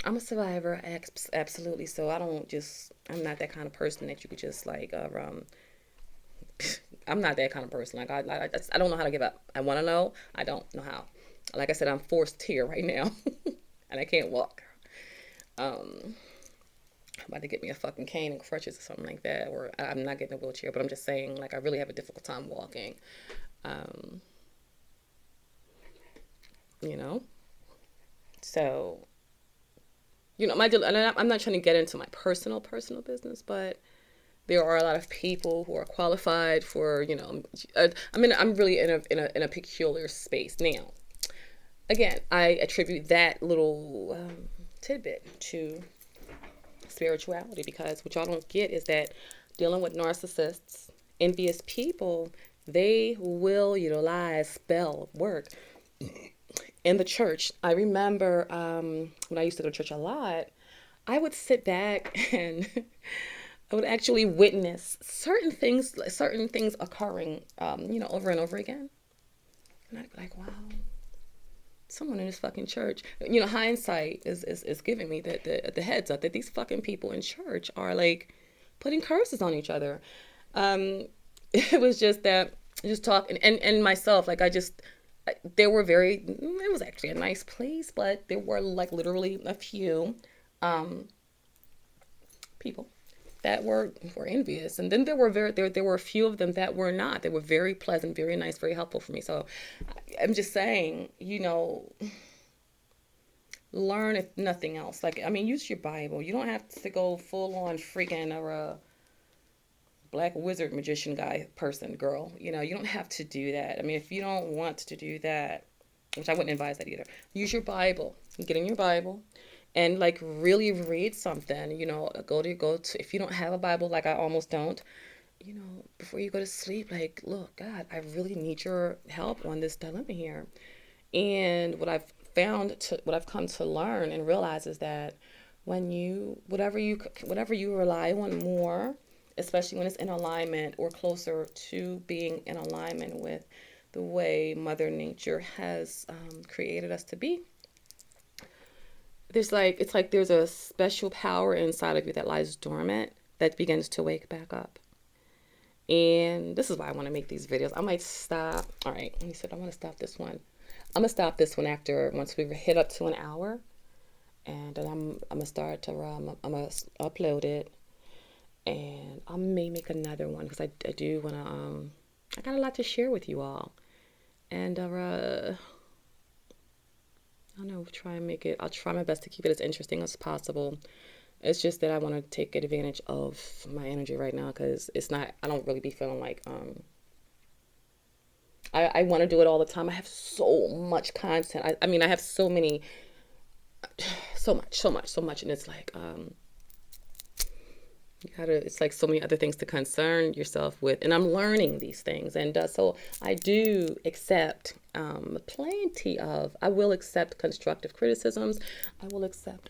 I'm a survivor, absolutely. So I'm not that kind of person that you could just like, I'm not that kind of person. Like I don't know how to give up. I want to know. I don't know how. Like I said, I'm forced here right now, and I can't walk. I'm about to get me a fucking cane and crutches or something like that, or I'm not getting a wheelchair. But I'm just saying, like I really have a difficult time walking. Um, you know. So, and I'm not trying to get into my personal business, but there are a lot of people who are qualified for, I'm really in a peculiar space now. Again, I attribute that little tidbit to spirituality, because what y'all don't get is that dealing with narcissists, envious people, they will utilize spell work in the church. I remember when I used to go to church a lot, I would sit back and I would actually witness certain things occurring, over and over again. And I'd be like, wow, someone in this fucking church, hindsight is giving me the heads up that these fucking people in church are like putting curses on each other. It was just that, just talking, and myself, like they were it was actually a nice place, but there were like literally a few people that were envious, and then there were a few of them that were not. They were very pleasant, very nice, very helpful for me. So I'm just saying, learn if nothing else. Like, I mean, use your Bible. You don't have to go full on freaking or a black wizard magician guy person girl. You don't have to do that. I mean, if you don't want to do that, which I wouldn't advise that either, use your Bible. Get in your Bible and like really read something. Go to if you don't have a Bible, like I almost don't, before you go to sleep, like, look, God, I really need your help on this dilemma here. And what I've come to learn and realize is that when whatever you rely on more, especially when it's in alignment or closer to being in alignment with the way Mother Nature has created us to be, it's like there's a special power inside of you that lies dormant that begins to wake back up. And this is why I want to make these videos. I might stop. All right, he said I want to stop this one. I'm gonna stop this one once we hit up to an hour, and then I'm gonna start to I'm gonna upload it, and I may make another one because I do wanna I got a lot to share with you all, and I don't know, I'll try my best to keep it as interesting as possible. It's just that I want to take advantage of my energy right now because I don't really be feeling like I want to do it all the time. I have so much content. I mean, I have so many, so much. And it's like, it's like so many other things to concern yourself with. And I'm learning these things. And so I do accept I will accept constructive criticisms. I will accept,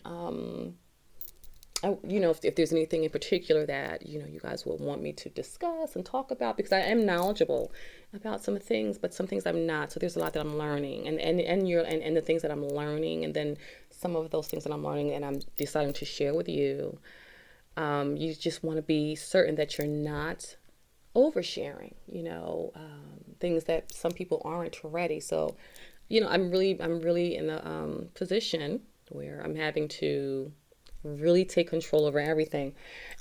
if there's anything in particular that, you guys will want me to discuss and talk about, because I am knowledgeable about some things, but some things I'm not. So there's a lot that I'm learning and the things that I'm learning. And then some of those things that I'm learning and I'm deciding to share with you. You just want to be certain that you're not oversharing, things that some people aren't ready. So, I'm really in a position where I'm having to really take control over everything.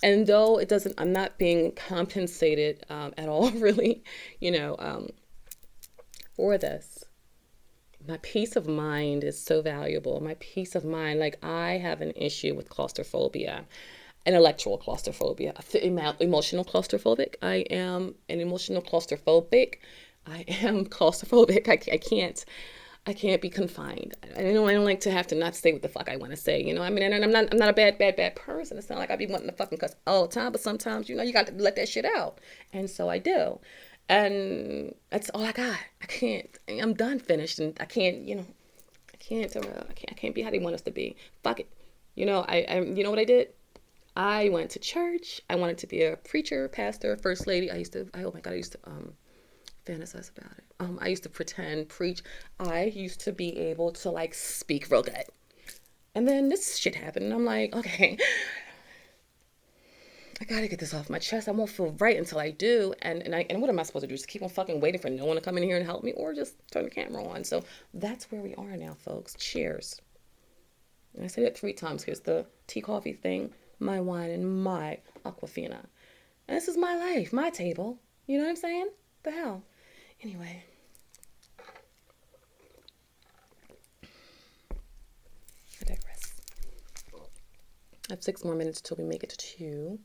And though I'm not being compensated at all, really, for this. My peace of mind is so valuable. My peace of mind, like I have an issue with claustrophobia, intellectual claustrophobia, emotional claustrophobic. I am an emotional claustrophobic. I am claustrophobic. I can't be confined. I don't like to have to not say what the fuck I want to say. I mean, and I'm not a bad person. It's not like I be wanting to fucking cuss all the time, but sometimes, you got to let that shit out. And so I do. And that's all I got. I'm done, finished. And I can't be how they want us to be. Fuck it. You know what I did? I went to church. I wanted to be a preacher, pastor, first lady. I used to fantasize about it. I used to pretend, preach. I used to be able to like speak real good. And then this shit happened, and I'm like, okay, I gotta get this off my chest. I won't feel right until I do. And what am I supposed to do? Just keep on fucking waiting for no one to come in here and help me, or just turn the camera on? So that's where we are now, folks. Cheers. And I said it 3 times. Here's the tea coffee thing, my wine, and my Aquafina. And this is my life, my table. You know what I'm saying? The hell. Anyway. I digress. I have 6 more minutes till we make it to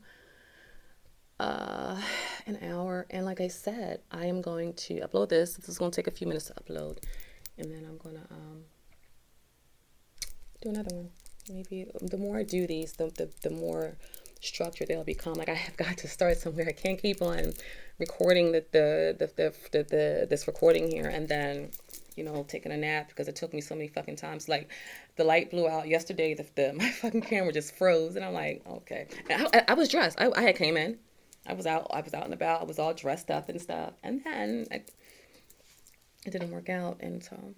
an hour. And like I said, I am going to upload this. This is going to take a few minutes to upload. And then I'm going to do another one. Maybe the more I do these, the more structured they'll become. Like I have got to start somewhere. I can't keep on recording this recording here and then taking a nap because it took me so many fucking times. Like the light blew out yesterday. My fucking camera just froze, and I'm like, okay. And I was dressed. I had came in. I was out. I was out and about. I was all dressed up and stuff. And then it didn't work out, and so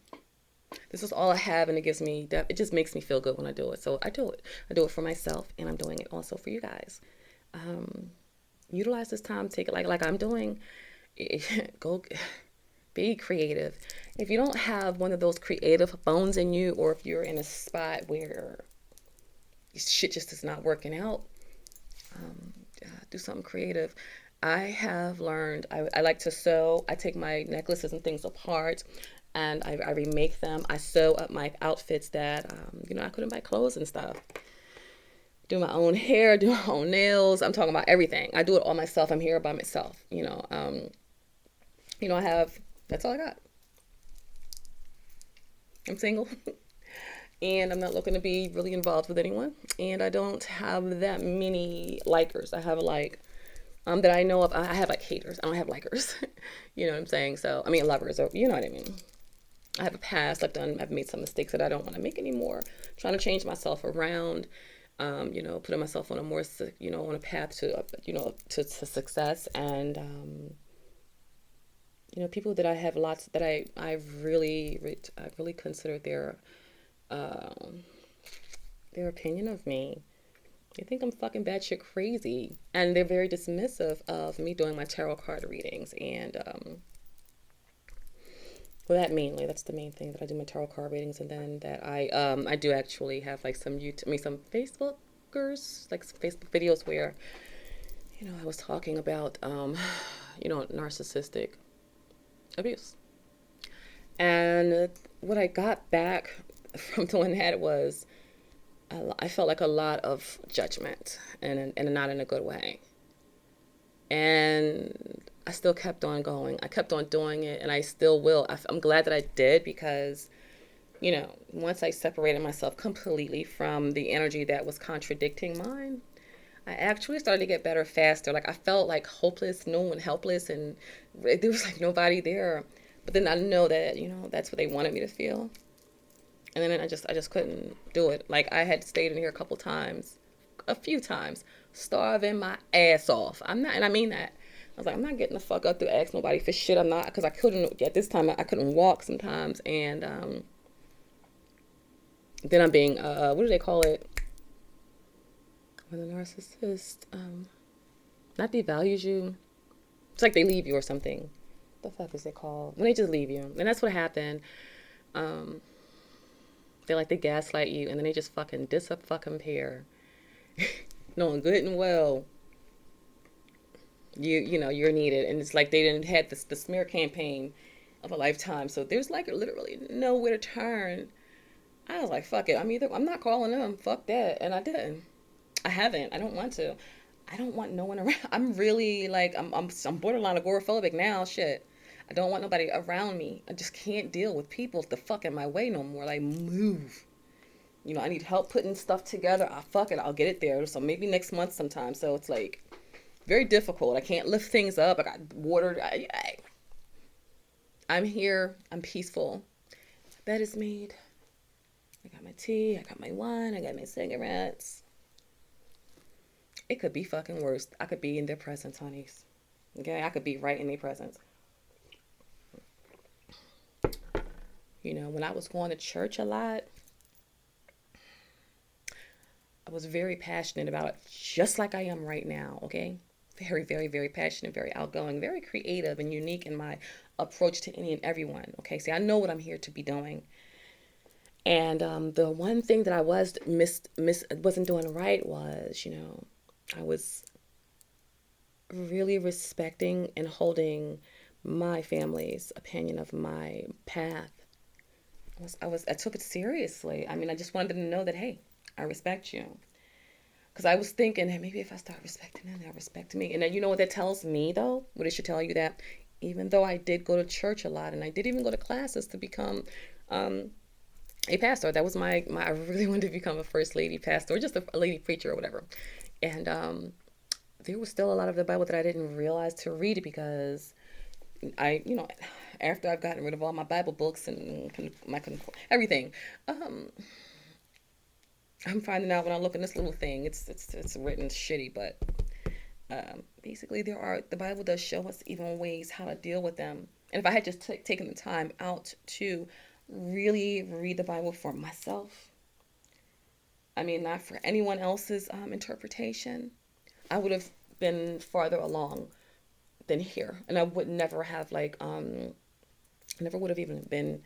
this is all I have, and it just makes me feel good when I do it. So I do it. I do it for myself, and I'm doing it also for you guys. Utilize this time. Take it like I'm doing. Go be creative. If you don't have one of those creative phones in you, or if you're in a spot where shit just is not working out, do something creative. I have learned, I like to sew. I take my necklaces and things apart, and I remake them. I sew up my outfits that, I couldn't buy clothes and stuff. Do my own hair, do my own nails. I'm talking about everything. I do it all myself. I'm here by myself, that's all I got. I'm single. And I'm not looking to be really involved with anyone. And I don't have that many likers. I have that I know of. I have haters. I don't have likers. You know what I'm saying? So, lovers, or you know what I mean. I have a past. I've made some mistakes that I don't want to make anymore. I'm trying to change myself around. Putting myself on a more, on a path to, to success. And, people that I have lots that I really consider their opinion of me. They think I'm fucking batshit crazy, and they're very dismissive of me doing my tarot card readings. And that's the main thing, that I do my tarot card readings, and then that I do actually have some some Facebookers, some Facebook videos where I was talking about narcissistic abuse. And what I got back from doing that was I felt like a lot of judgment, and not in a good way. And I still kept on going. I kept on doing it, and I still will. I'm glad that I did, because once I separated myself completely from the energy that was contradicting mine, I actually started to get better faster. Like I felt like hopeless, helpless, and there was nobody there. But then I know that, that's what they wanted me to feel. And then I just couldn't do it. Like I had stayed in here a few times, starving my ass off. I'm not, and I mean that. I was like, I'm not getting the fuck up to ask nobody for shit. I'm not, because I couldn't, at this time, I couldn't walk sometimes. And then I'm being, what do they call it? When the narcissist, not devalues you. It's like they leave you or something. What the fuck is it called? When they just leave you. And that's what happened. They gaslight you, and then they just fucking disappear. Knowing good and well you're needed. And it's like they didn't had the smear campaign of a lifetime. So there's literally nowhere to turn. I was like, fuck it. I'm not calling them. Fuck that. And I didn't. I haven't. I don't want to. I don't want no one around. I'm really I'm borderline agoraphobic now. Shit. I don't want nobody around me. I just can't deal with people the fuck in my way no more. Like, move. I need help putting stuff together. Fuck it. I'll get it there. So maybe next month sometime. So it's very difficult. I can't lift things up. I got water. I'm here. I'm peaceful. Bed is made. I got my tea. I got my wine. I got my cigarettes. It could be fucking worse. I could be in their presence, honeys. Okay? I could be right in their presence. When I was going to church a lot, I was very passionate about it, just like I am right now, okay? Very, very, very passionate, very outgoing, very creative and unique in my approach to any and everyone, okay? See, I know what I'm here to be doing. And the one thing that I wasn't doing right was, I was really respecting and holding my family's opinion of my path. I took it seriously. I just wanted them to know that, hey, I respect you. Because I was thinking, hey, maybe if I start respecting them, they'll respect me. And then you know what that tells me, though? What it should tell you, that even though I did go to church a lot, and I did even go to classes to become a pastor. That was I really wanted to become a first lady pastor, or just a lady preacher or whatever. And there was still a lot of the Bible that I didn't realize to read, because I after I've gotten rid of all my Bible books and everything, I'm finding out when I look in this little thing, it's written shitty, but basically the Bible does show us even ways how to deal with them. And if I had just taken the time out to really read the Bible for myself, I mean, not for anyone else's interpretation, I would have been farther along than here. And I would never have never would have even been,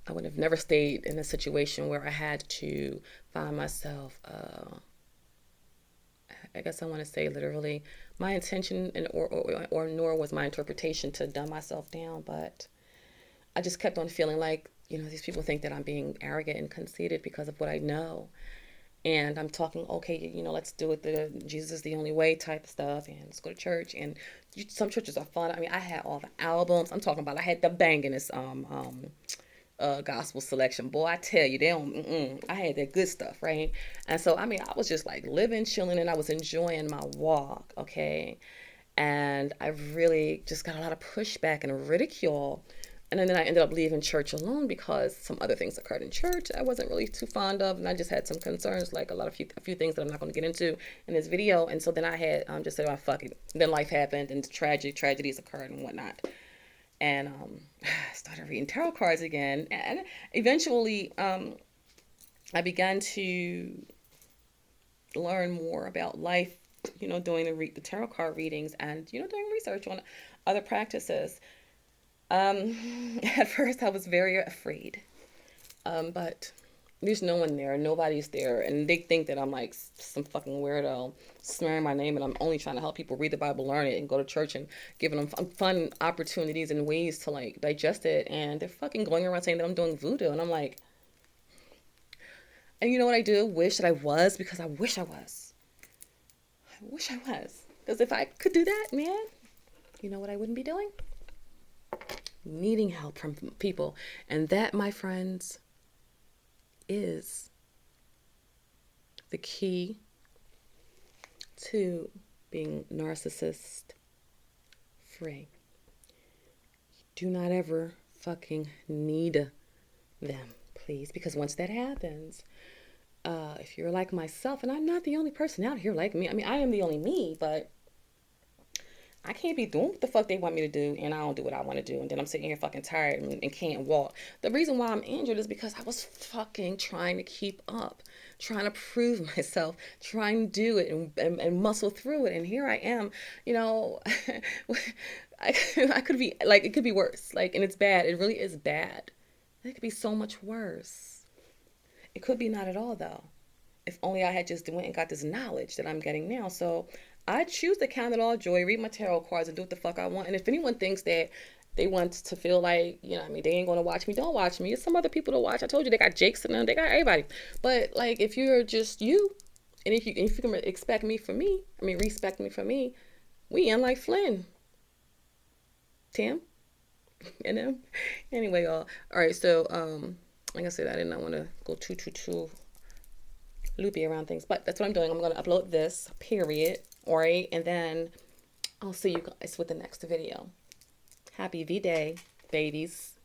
I would have never stayed in a situation where I had to find myself, I guess I want to say literally, my intention or nor was my interpretation to dumb myself down, but I just kept on feeling like, these people think that I'm being arrogant and conceited because of what I know. And I'm talking, okay, let's do it the Jesus is the only way type of stuff, and let's go to church. And some churches are fun. I mean, I had all the albums. I'm talking about, I had the bangingest gospel selection. Boy, I tell you, they don't. I had that good stuff, right? And so, I mean, I was just like living, chilling, and I was enjoying my walk, okay? And I really just got a lot of pushback and ridicule. And then I ended up leaving church alone because some other things occurred in church I wasn't really too fond of, and I just had some concerns, like a few things that I'm not going to get into in this video. And so then I had just said, "Oh, fuck it." Then life happened, and tragedies occurred and whatnot. And I started reading tarot cards again, and eventually I began to learn more about life. Doing the tarot card readings and doing research on other practices. At first I was very afraid, but there's no one there, nobody's there, and they think that I'm like some fucking weirdo smearing my name, and I'm only trying to help people read the Bible, learn it, and go to church, and giving them fun opportunities and ways to like digest it. And they're fucking going around saying that I'm doing voodoo, and I'm like, and you know what I do? Wish that I was, because I wish I was. Because if I could do that, man, you know what I wouldn't be doing? Needing help from people. And that, my friends, is the key to being narcissist free. Do not ever fucking need them, please, because once that happens, if you're like myself, and I'm not the only person out here like me, I mean, I am the only me, but I can't be doing what the fuck they want me to do, and I don't do what I want to do, and then I'm sitting here fucking tired and can't walk. The reason why I'm injured is because I was fucking trying to keep up, trying to prove myself, trying to do it and muscle through it, and here I am, I could be, like, it could be worse, like, and it's bad, it really is bad. It could be so much worse. It could be not at all, though, if only I had just went and got this knowledge that I'm getting now. So I choose to count it all joy, read my tarot cards, and do what the fuck I want. And if anyone thinks that they want to feel like, they ain't going to watch me, don't watch me. There's some other people to watch. I told you, they got Jakes and them, they got everybody. But, like, if you're just you, and if you can respect me for me, we in like Flynn. Tim? And them. Anyway, y'all. All right, so, like I said, I did not want to go too loopy around things, but that's what I'm doing. I'm going to upload this, period. All right, and then I'll see you guys with the next video. Happy V-Day, babies.